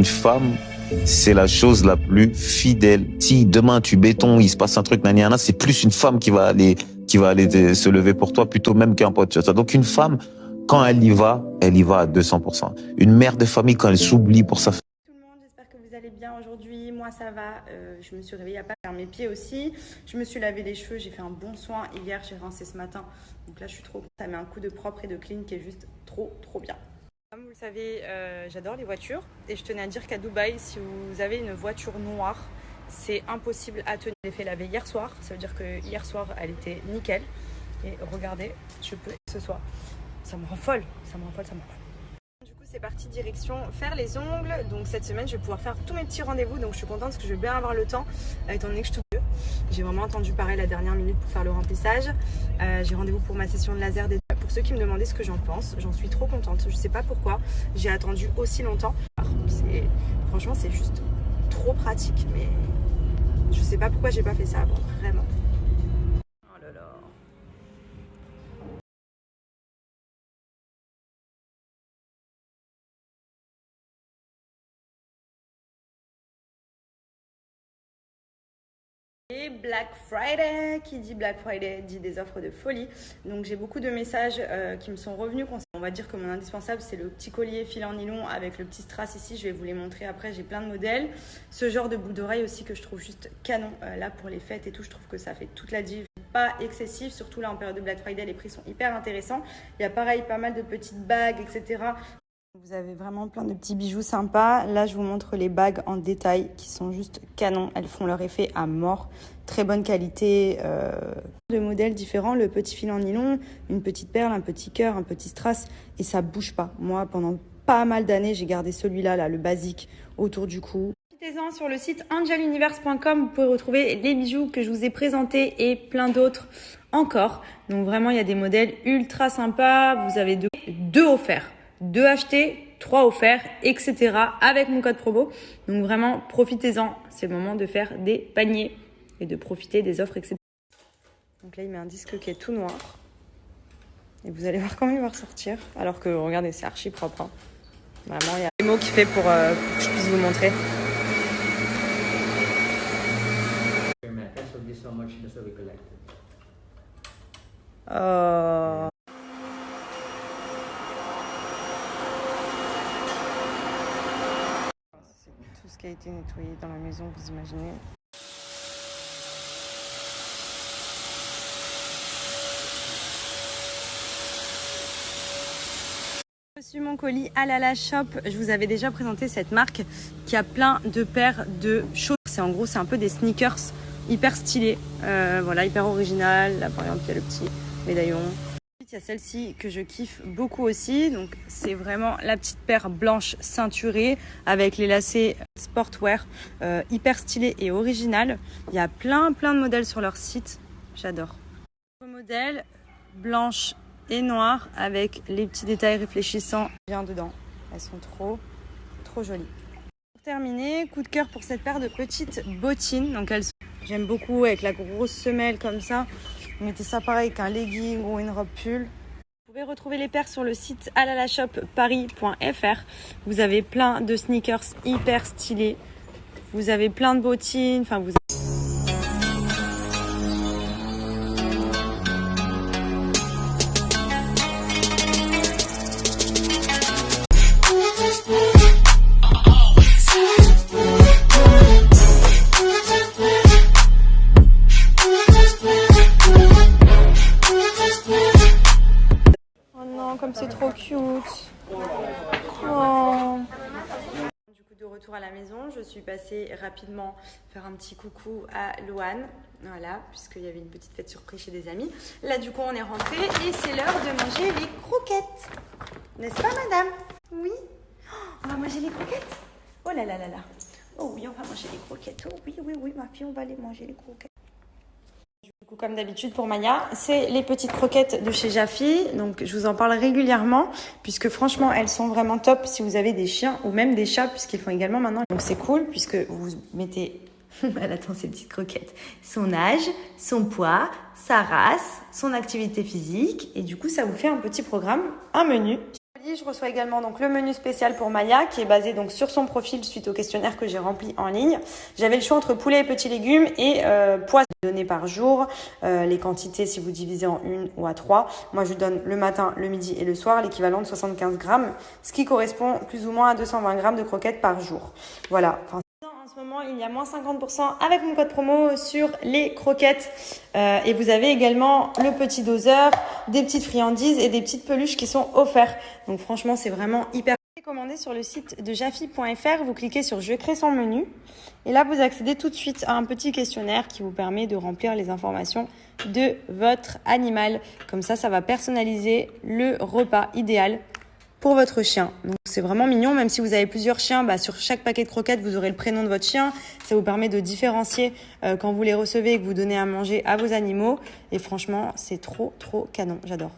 une femme, c'est la chose la plus fidèle. Si demain tu béton, il se passe un truc, naniana, c'est plus une femme qui va aller se lever pour toi, plutôt même qu'un pote. Donc une femme, quand elle y va à 200%. Une mère de famille, quand elle s'oublie pour sa famille. Tout le monde, j'espère que vous allez bien aujourd'hui. Moi ça va, je me suis réveillée à pas faire mes pieds aussi. Je me suis lavé les cheveux, j'ai fait un bon soin. Hier j'ai rincé ce matin, donc là je suis trop contente. Ça met un coup de propre et de clean qui est juste trop bien. Comme vous le savez, j'adore les voitures et je tenais à dire qu'à Dubaï, si vous avez une voiture noire, c'est impossible à tenir. Je l'ai fait laver hier soir, ça veut dire que hier soir elle était nickel. Et regardez, je peux que ce soit. Ça me rend folle. Du coup c'est parti direction faire les ongles. Donc cette semaine je vais pouvoir faire tous mes petits rendez-vous. Donc je suis contente parce que je vais bien avoir le temps étant donné que je suis toute. J'ai vraiment attendu pareil la dernière minute pour faire le remplissage. J'ai rendez-vous pour ma session de laser des... Pour ceux qui me demandaient ce que j'en pense, j'en suis trop contente. Je sais pas pourquoi j'ai attendu aussi longtemps. Franchement c'est juste trop pratique. Mais je sais pas pourquoi j'ai pas fait ça avant, vraiment. Oh là là. Et Black Friday, qui dit Black Friday dit des offres de folie. Donc j'ai beaucoup de messages qui me sont revenus. On va dire que mon indispensable c'est le petit collier fil en nylon avec le petit strass ici. Je vais vous les montrer après, j'ai plein de modèles. Ce genre de boucle d'oreille aussi que je trouve juste canon. Là pour les fêtes et tout, je trouve que ça fait toute la div. Pas excessif, surtout là en période de Black Friday, les prix sont hyper intéressants. Il y a pareil pas mal de petites bagues, etc. Vous avez vraiment plein de petits bijoux sympas. Là, je vous montre les bagues en détail qui sont juste canon. Elles font leur effet à mort. Très bonne qualité. De modèles différents. Le petit fil en nylon, une petite perle, un petit cœur, un petit strass. Et ça bouge pas. Moi, pendant pas mal d'années, j'ai gardé celui-là, là, le basique, autour du cou. Profitez-en sur le site angeluniverse.com. Vous pouvez retrouver les bijoux que je vous ai présentés et plein d'autres encore. Donc vraiment, il y a des modèles ultra sympas. Vous avez deux offerts. 2 achetés, 3 offerts, etc. avec mon code promo. Donc vraiment, profitez-en. C'est le moment de faire des paniers et de profiter des offres, etc. Donc là, il met un disque qui est tout noir. Et vous allez voir comment il va ressortir. Alors que, regardez, c'est archi propre. Hein. Vraiment, il y a des mots qu'il fait pour que je puisse vous montrer. Tout ce qui a été nettoyé dans la maison, vous imaginez. J'ai reçu mon colis à la Shop. Je vous avais déjà présenté cette marque qui a plein de paires de choses. C'est en gros, c'est un peu des sneakers hyper stylés. Voilà, hyper original. Là, par exemple, il y a le petit médaillon. Il y a celle-ci que je kiffe beaucoup aussi. Donc, c'est vraiment la petite paire blanche ceinturée avec les lacets sportwear hyper stylé et original. Il y a plein de modèles sur leur site. J'adore. Modèle blanche et noire avec les petits détails réfléchissants bien dedans. Elles sont trop jolies. Pour terminer, coup de cœur pour cette paire de petites bottines. Donc j'aime beaucoup avec la grosse semelle comme ça. Vous mettez ça pareil avec un legging ou une robe pull. Vous pouvez retrouver les paires sur le site alalashopparis.fr. Vous avez plein de sneakers hyper stylés. Vous avez plein de bottines. Enfin, vous comme c'est trop cute. Oh. Du coup, de retour à la maison, je suis passée rapidement faire un petit coucou à Louane. Voilà, puisqu'il y avait une petite fête surprise chez des amis. Là, du coup, on est rentré et c'est l'heure de manger les croquettes. N'est-ce pas, madame? Oui. Oh, on va manger les croquettes. Oh là là là là. Oh oui, on va manger les croquettes. Oh oui, ma fille, on va aller manger les croquettes. Du coup, comme d'habitude pour Maya, c'est les petites croquettes de chez Jaffy. Donc, je vous en parle régulièrement puisque franchement, elles sont vraiment top si vous avez des chiens ou même des chats puisqu'ils font également maintenant. Donc, c'est cool puisque vous mettez, elle attend ces petites croquettes, son âge, son poids, sa race, son activité physique et du coup, ça vous fait un petit programme, un menu. Je reçois également donc le menu spécial pour Maya qui est basé donc sur son profil suite au questionnaire que j'ai rempli en ligne. J'avais le choix entre poulet et petits légumes et poisson donné par jour. Les quantités si vous divisez en 1 ou à 3. Moi je lui donne le matin, le midi et le soir l'équivalent de 75 grammes, ce qui correspond plus ou moins à 220 grammes de croquettes par jour. Voilà. En ce moment, il y a moins 50% avec mon code promo sur les croquettes. Et vous avez également le petit doseur, des petites friandises et des petites peluches qui sont offertes. Donc franchement, c'est vraiment hyper... Commandez sur le site de jafi.fr, vous cliquez sur « Je crée son menu » et là, vous accédez tout de suite à un petit questionnaire qui vous permet de remplir les informations de votre animal. Comme ça va personnaliser le repas idéal pour votre chien. Donc c'est vraiment mignon, même si vous avez plusieurs chiens, sur chaque paquet de croquettes, vous aurez le prénom de votre chien. Ça vous permet de différencier quand vous les recevez et que vous donnez à manger à vos animaux. Et franchement, c'est trop canon, j'adore.